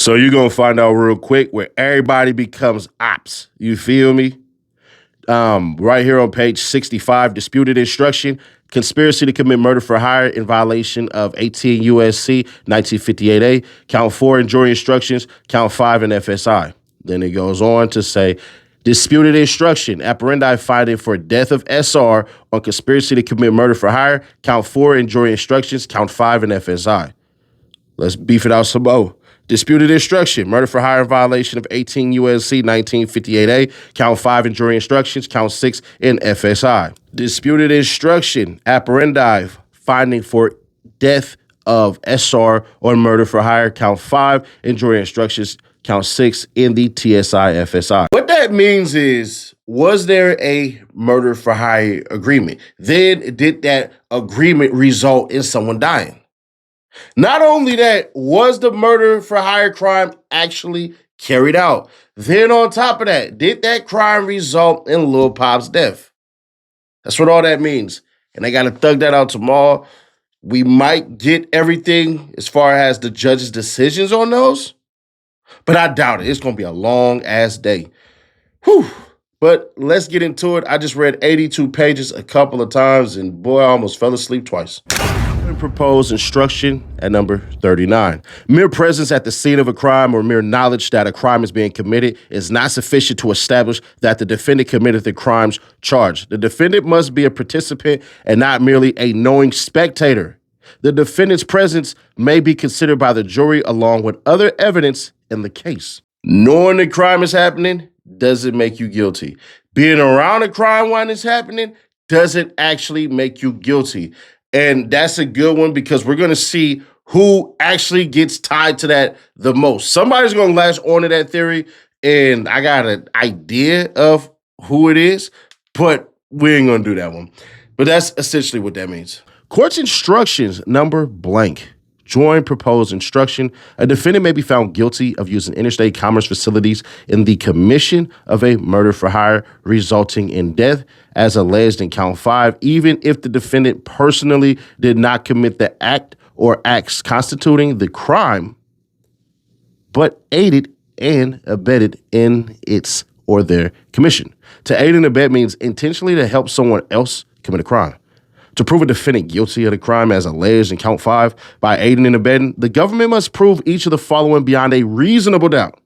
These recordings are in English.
So you're going to find out real quick where everybody becomes ops. You feel me? Right here on page 65, disputed instruction, conspiracy to commit murder for hire in violation of 18 U.S.C. 1958A, count 4 in jury instructions, count 5 in FSI. Then it goes on to say, disputed instruction, apprendi finding for death of SR on conspiracy to commit murder for hire, count 4 in jury instructions, count 5 in FSI. Let's beef it out some more. Disputed instruction, murder for hire in violation of 18 U.S.C. 1958A, count 5 in jury instructions, count 6 in FSI. Disputed instruction, apprendi finding for death of SR on murder for hire, count 5 in jury instructions, count 6 in the TSI FSI. What that means is, was there a murder for hire agreement? Then did that agreement result in someone dying? Not only that, was the murder for hire crime actually carried out? Then on top of that, did that crime result in Lil Pop's death? That's what all that means. And I got to thug that out tomorrow. We might get everything as far as the judge's decisions on those, but I doubt it. It's going to be a long-ass day. Whew. But let's get into it. I just read 82 pages a couple of times, and boy, I almost fell asleep twice. Proposed instruction at number 39. Mere presence at the scene of a crime or mere knowledge that a crime is being committed is not sufficient to establish that the defendant committed the crimes charged. The defendant must be a participant and not merely a knowing spectator. The defendant's presence may be considered by the jury along with other evidence in the case. Knowing the crime is happening doesn't make you guilty. Being around a crime when it's happening doesn't actually make you guilty. And that's a good one because we're going to see who actually gets tied to that the most. Somebody's going to latch onto that theory, and I got an idea of who it is, but we ain't going to do that one. But that's essentially what that means. Court's instructions, number blank. Join proposed instruction. A defendant may be found guilty of using interstate commerce facilities in the commission of a murder for hire resulting in death as alleged in count 5, even if the defendant personally did not commit the act or acts constituting the crime, but aided and abetted in its or their commission. To aid and abet means intentionally to help someone else commit a crime. To prove a defendant guilty of the crime as alleged in count 5 by aiding and abetting, the government must prove each of the following beyond a reasonable doubt.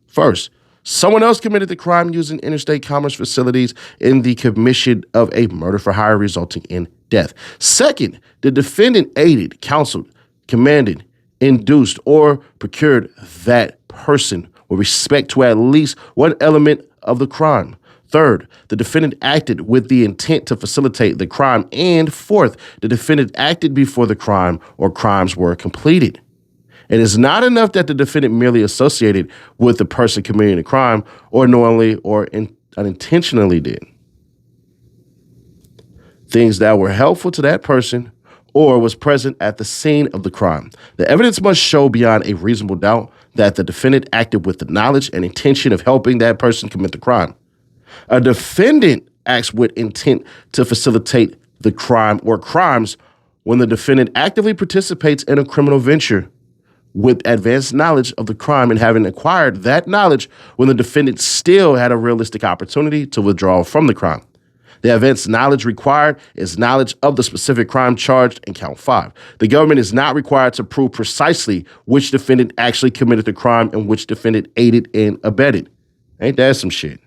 First, someone else committed the crime using interstate commerce facilities in the commission of a murder for hire resulting in death. Second, the defendant aided, counseled, commanded, induced, or procured that person with respect to at least one element of the crime. Third, the defendant acted with the intent to facilitate the crime. And fourth, the defendant acted before the crime or crimes were completed. It is not enough that the defendant merely associated with the person committing the crime or knowingly or unintentionally did things that were helpful to that person or was present at the scene of the crime. The evidence must show beyond a reasonable doubt that the defendant acted with the knowledge and intention of helping that person commit the crime. A defendant acts with intent to facilitate the crime or crimes when the defendant actively participates in a criminal venture with advanced knowledge of the crime and having acquired that knowledge when the defendant still had a realistic opportunity to withdraw from the crime. The advanced knowledge required is knowledge of the specific crime charged in count 5. The government is not required to prove precisely which defendant actually committed the crime and which defendant aided and abetted. Ain't that some shit?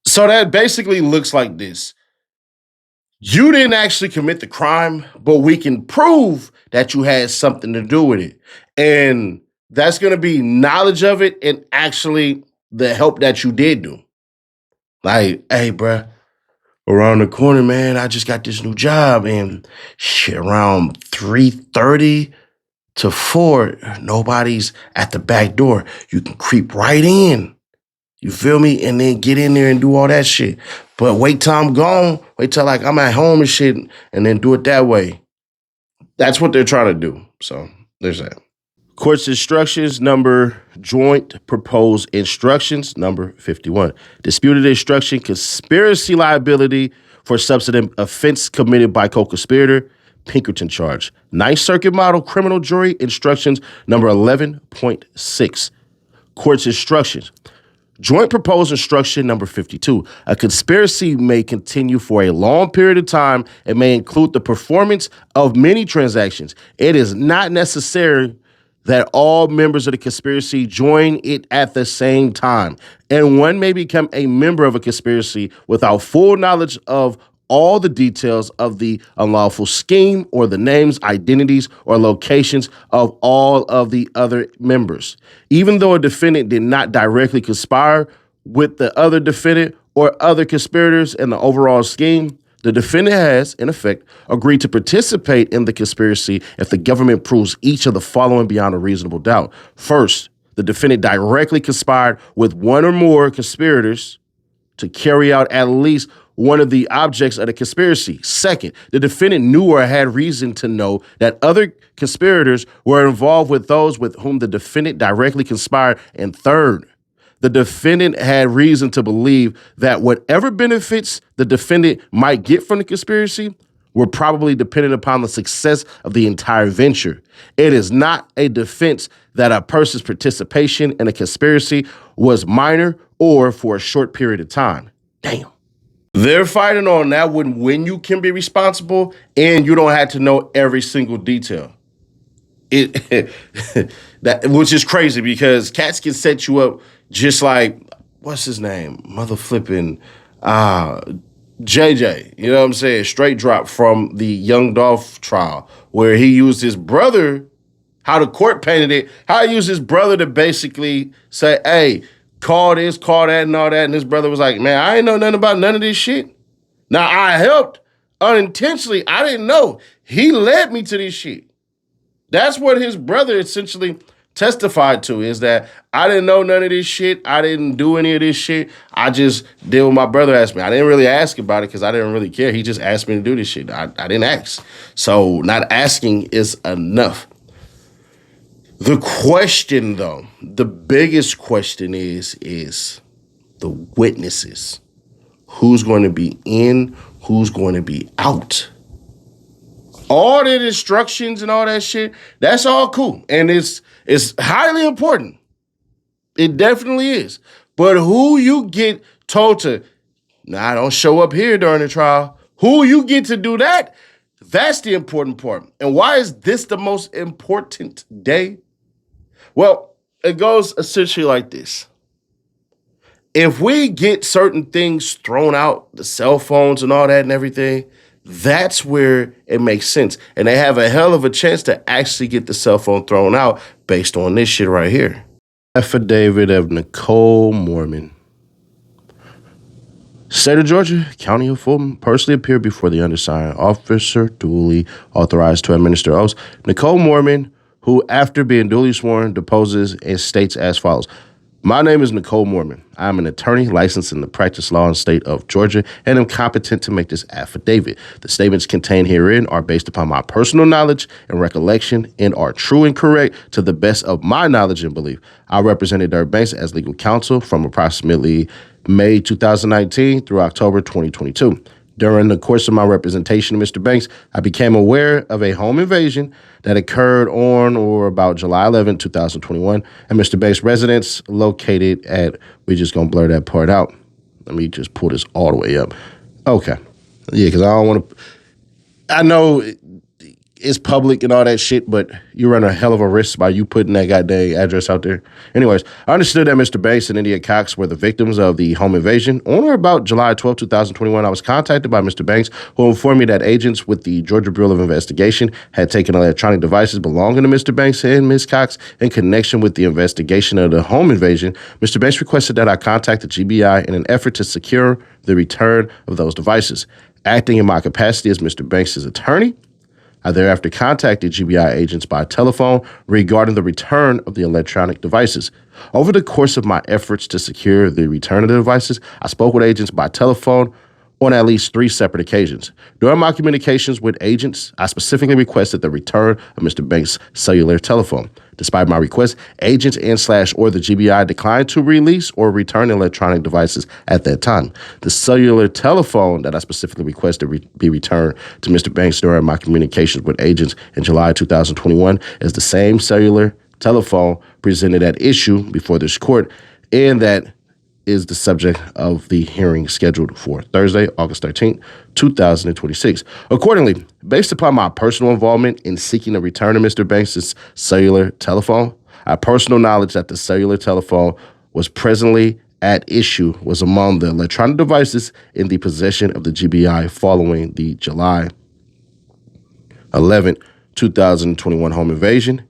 So that basically looks like this. You didn't actually commit the crime, but we can prove that you had something to do with it. And that's going to be knowledge of it and actually the help that you did do. Like, hey, bruh, around the corner, man, I just got this new job and shit, around 3:30 to 4, nobody's at the back door. You can creep right in. You feel me? And then get in there and do all that shit. But wait till I'm gone. Wait till like I'm at home and shit and then do it that way. That's what they're trying to do. So there's that. Court's instructions, number joint proposed instructions, number 51. Disputed instruction, conspiracy liability for substantive offense committed by co-conspirator. Pinkerton charge. Ninth Circuit Model Criminal Jury Instructions number 11.6. Court's instructions. Joint proposed instruction number 52. A conspiracy may continue for a long period of time and may include the performance of many transactions. It is not necessary that all members of the conspiracy join it at the same time, and one may become a member of a conspiracy without full knowledge of all the details of the unlawful scheme or the names, identities, or locations of all of the other members. Even though a defendant did not directly conspire with the other defendant or other conspirators in the overall scheme, the defendant has, in effect, agreed to participate in the conspiracy if the government proves each of the following beyond a reasonable doubt. First, the defendant directly conspired with one or more conspirators to carry out at least one of the objects of the conspiracy. Second, the defendant knew or had reason to know that other conspirators were involved with those with whom the defendant directly conspired. And third, the defendant had reason to believe that whatever benefits the defendant might get from the conspiracy were probably dependent upon the success of the entire venture. It is not a defense that a person's participation in a conspiracy was minor or for a short period of time. Damn. They're fighting on that when you can be responsible and you don't have to know every single detail. That which is crazy because cats can set you up just like, what's his name? Mother flipping JJ. You know what I'm saying? Straight drop from the Young Dolph trial where he used his brother, how the court painted it, how he used his brother to basically say, hey, call this, call that, and all that. And his brother was like, man, I ain't know nothing about none of this shit. Now, I helped unintentionally. I didn't know. He led me to this shit. That's what his brother essentially testified to, is that I didn't know none of this shit. I didn't do any of this shit. I just did what my brother asked me. I didn't really ask about it because I didn't really care. He just asked me to do this shit. I didn't ask. So not asking is enough. The question, though, the biggest question is the witnesses. Who's going to be in? Who's going to be out? All the instructions and all that shit, that's all cool. And it's highly important. It definitely is. But who you get told to, nah, don't show up here during the trial. Who you get to do that, that's the important part. And why is this the most important day? Well, it goes essentially like this. If we get certain things thrown out, the cell phones and all that and everything, that's where it makes sense. And they have a hell of a chance to actually get the cell phone thrown out based on this shit right here. Affidavit of Nicole Mormon. State of Georgia, County of Fulton, personally appeared before the undersigned officer duly authorized to administer oaths. Nicole Mormon, who after being duly sworn deposes and states as follows. My name is Nicole Mormon. I am an attorney licensed in the practice law in the state of Georgia and am competent to make this affidavit. The statements contained herein are based upon my personal knowledge and recollection and are true and correct to the best of my knowledge and belief. I represented Durk Banks as legal counsel from approximately May 2019 through October 2022. During the course of my representation of Mr. Banks, I became aware of a home invasion that occurred on or about July 11, 2021, at Mr. Banks' residence located at, we're just going to blur that part out. Let me just pull this all the way up. Okay. Yeah, because I don't want to, I know it's public and all that shit, but you run a hell of a risk by you putting that goddamn address out there. Anyways, I understood that Mr. Banks and India Cox were the victims of the home invasion. On or about July 12, 2021, I was contacted by Mr. Banks, who informed me that agents with the Georgia Bureau of Investigation had taken electronic devices belonging to Mr. Banks and Ms. Cox in connection with the investigation of the home invasion. Mr. Banks requested that I contact the GBI in an effort to secure the return of those devices. Acting in my capacity as Mr. Banks' attorney, I thereafter contacted GBI agents by telephone regarding the return of the electronic devices. Over the course of my efforts to secure the return of the devices, I spoke with agents by telephone on at least 3 separate occasions. During my communications with agents, I specifically requested the return of Mr. Banks' cellular telephone. Despite my request, agents and/or the GBI declined to release or return electronic devices at that time. The cellular telephone that I specifically requested be returned to Mr. Banks during my communications with agents in July 2021 is the same cellular telephone presented at issue before this court, and that is the subject of the hearing scheduled for Thursday, August 13th, 2026. Accordingly, based upon my personal involvement in seeking a return of Mr. Banks' cellular telephone, I have personal knowledge that the cellular telephone was presently at issue was among the electronic devices in the possession of the GBI following the July 11th, 2021 home invasion,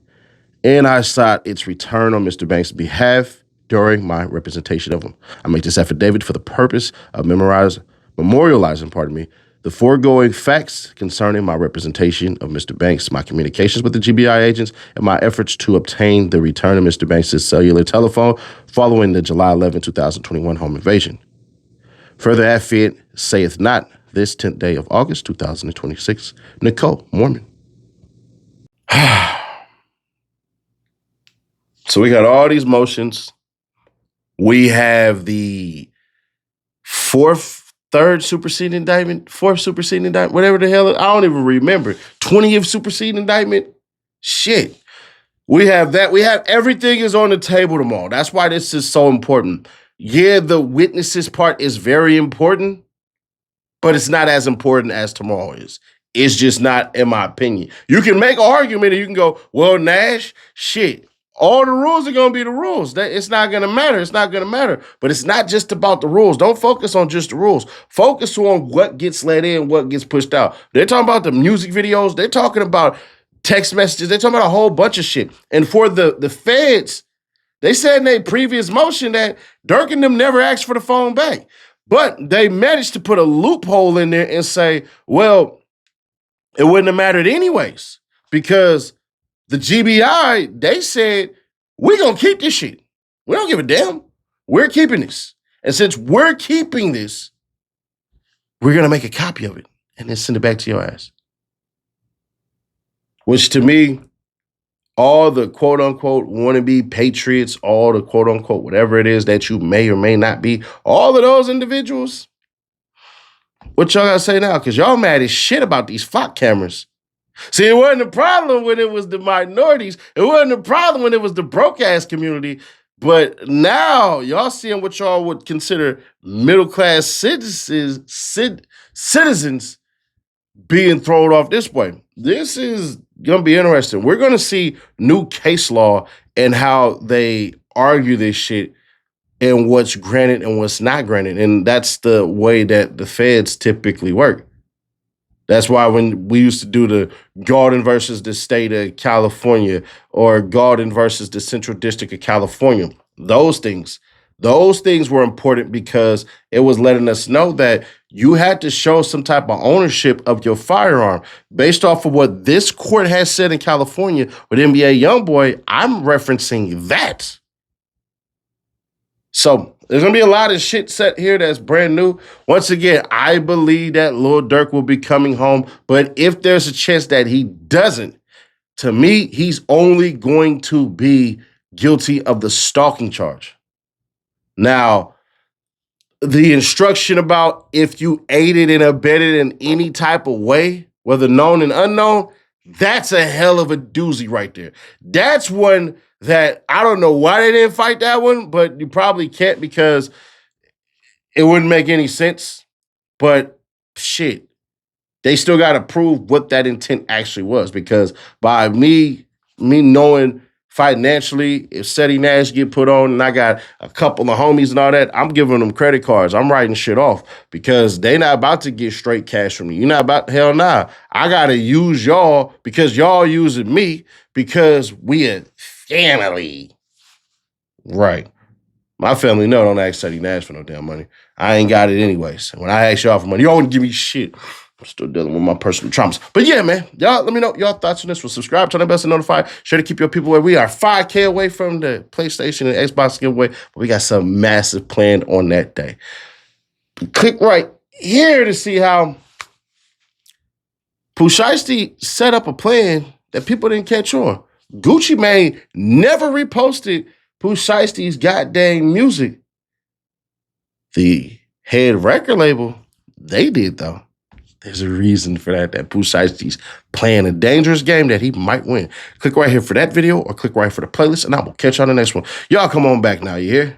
and I sought its return on Mr. Banks' behalf during my representation of him. I make this affidavit for the purpose of memorializing, the foregoing facts concerning my representation of Mr. Banks, my communications with the GBI agents, and my efforts to obtain the return of Mr. Banks' cellular telephone following the July 11, 2021 home invasion. Further affidavit saith not this 10th day of August, 2026. Nicole Mormon. So we got all these motions. We have the fourth superseding indictment, whatever the hell, I don't even remember. 20th superseding indictment. Shit. We have that. We have everything is on the table tomorrow. That's why this is so important. Yeah, the witnesses part is very important, but it's not as important as tomorrow is. It's just not, in my opinion. You can make an argument and you can go, well, Nash, shit. All the rules are going to be the rules. It's not going to matter. It's not going to matter. But it's not just about the rules. Don't focus on just the rules. Focus on what gets let in, what gets pushed out. They're talking about the music videos. They're talking about text messages. They're talking about a whole bunch of shit. And for the feds, they said in their previous motion that Durk and them never asked for the phone back. But they managed to put a loophole in there and say, well, it wouldn't have mattered anyways, because the GBI, they said, we're going to keep this shit. We don't give a damn. We're keeping this. And since we're keeping this, we're going to make a copy of it and then send it back to your ass. Which to me, all the quote unquote wannabe patriots, all the quote unquote whatever it is that you may or may not be, all of those individuals, what y'all got to say now? Because y'all mad as shit about these flock cameras. See, it wasn't a problem when it was the minorities. It wasn't a problem when it was the broke-ass community. But now y'all seeing what y'all would consider middle-class citizens being thrown off this way. This is going to be interesting. We're going to see new case law and how they argue this shit and what's granted and what's not granted. And that's the way that the feds typically work. That's why when we used to do the Garden versus the state of California or Garden versus the Central District of California, those things were important because it was letting us know that you had to show some type of ownership of your firearm. Based off of what this court has said in California with NBA Youngboy, I'm referencing that. So there's going to be a lot of shit set here that's brand new. Once again, I believe that Lil Durk will be coming home. But if there's a chance that he doesn't, to me, he's only going to be guilty of the stalking charge. Now, the instruction about if you aided and abetted in any type of way, whether known and unknown, that's a hell of a doozy right there. That's one that I don't know why they didn't fight that one, but you probably can't because it wouldn't make any sense. But shit, they still got to prove what that intent actually was, because by me knowing financially, if Seti Nash get put on and I got a couple of homies and all that, I'm giving them credit cards. I'm writing shit off because they not about to get straight cash from me. You're not about, hell nah. I got to use y'all because y'all using me because we a family. Right. My family, no, don't ask Seti Nash for no damn money. I ain't got it anyways. When I ask y'all for money, y'all wouldn't give me shit. I'm still dealing with my personal traumas. But yeah, man, y'all let me know your thoughts on this. Well, subscribe, turn the bell to notify. Sure to keep your people away. We are 5K away from the PlayStation and Xbox giveaway, but we got something massive planned on that day. Click right here to see how Pooh Shiesty set up a plan that people didn't catch on. Gucci Mane never reposted Pooh Shiesty's goddamn music. The head record label, they did though. There's a reason for that Pooh Shiesty's playing a dangerous game that he might win. Click right here for that video or click right for the playlist, and I will catch you on the next one. Y'all come on back now, you hear?